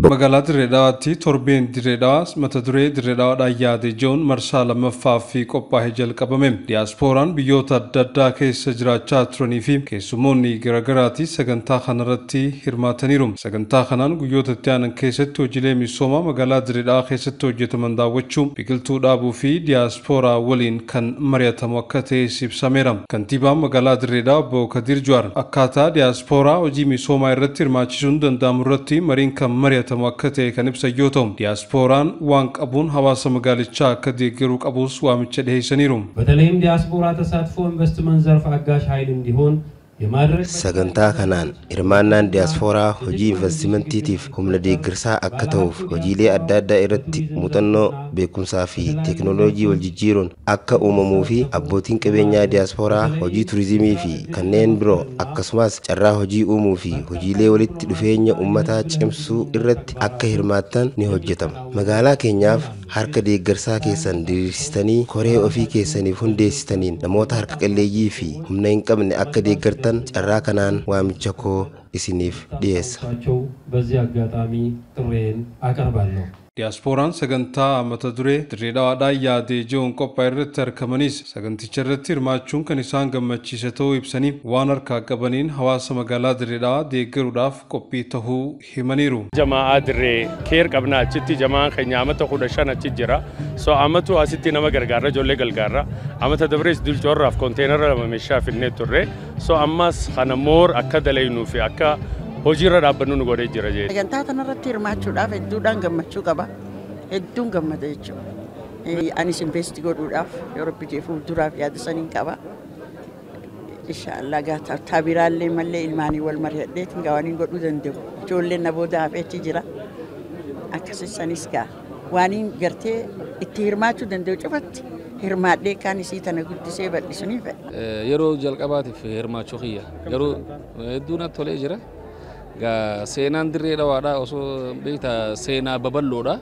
magaalaa Dirreedhawaatti torbeen Dirreedhawaa mata duree Dirreedhawaadhaan yaade ijoon marsaa lammaffaa fi qophaa'ee jalqabame. Diyaaspooraan biyyoota adda addaa keessa jiraachaa turanii fi keessummoonni garaagaraatii sagantaa kanarratti hirmaataniiru. Sagantaa kanaan guyyoota itti aanan keessatti hojiilee misoomaa magaalaa Dirreedhawaa keessatti hojjetaman daawwachuu, biqiltuu dhaabuu fi diyaaspooraa waliin kan mari'atamu akka ta'e ibsameera. Kantiibaan magaalaa Dirreedhawaa Obbo Kadir Juwaar akkaataa diyaaspooraa hojii misoomaa irratti hirmaachisuun danda'amu irratti mariin kan mari'atamu akka ta'e kan ibsan yoo ta'u, diyaasporaan waan qabuun hawaasa magaalichaa akka deeggaruu qabus waamicha dhiheessaniiru. በተለይም ዲያስፖራ ተሳትፎ ኢንቨስትመንት ዘርፍ አጋዥ ኃይል እንዲሆን sagantaa kanaan hirmaannaan diyaaspooraa hojii investimantiitiif humna deeggarsaa akka ta'uuf hojiilee adda addaa irratti muuxannoo beekumsaa fi teekinooloojii wal jijjiiruun akka uumamuu fi abbootiin qabeenyaa diyaaspooraa hojii turizimii fi kanneen biroo akkasumas carraa hojii uumuu fi hojiilee walitti dhufeenya uummataa cimsuu irratti akka hirmaattan ni hojjetama. Magaalaa keenyaaf harka deeggarsaa keessan diriirsitanii koree ofii keessaniif hundeessitaniin namoota harka qalleeyyii fi humna hin qabne akka deeggartan carraa kanaan waamicha koo isiniif dhiyeessa. በዚህ አጋጣሚ ጥሬን አቀርባለሁ። Diyaaspooraan sagantaa mata duree Dirreedhawaadhaan yaade ijoon qophaa'e irratti argamanis saganticha irratti hirmaachuun kan isaan gammachiise ta'uu ibsanii waan harkaa qabaniin hawaasa magaalaa Dirreedhawaa deeggaruudhaaf qophii ta'uu himaniiru. Jamaa Dirree keer qabna achitti jamaa keenya amata 15 achi jira. So amatu asitti nama gargaara ijoollee gargaara. Amata dabrees dulcoorraaf konteenara meeshaa finnee turre. So ammas kana moor akka dalaynuu fi akka hojirra dhaabbannu nu godhee jira jee. Sagantaa kanarratti hirmaachuudhaaf hedduudhaan gammachuu qaba. Hedduun gammada jechuudha. Anis investi godhuudhaaf Yorooppi fuulduraaf yaada saniin qaba. Inshaallah gaataa biraallee mallee ilmaanii wal mari'adheetiin gaawaniin godhuu danda'u. Ijoolleen na booda hafeetti jira. Akkasumas gaa waaniin gartee itti hirmaachuu danda'u cufatti hirmaadhee kaan isii tana guddisee bal'isuu fedha. Yeroo jalqabaatiif hirmaachuu kiyya. Garuu hedduun tolee jira. Seenaan Dirreedhawaadhaa osoo beektaa seenaa babal'oodha.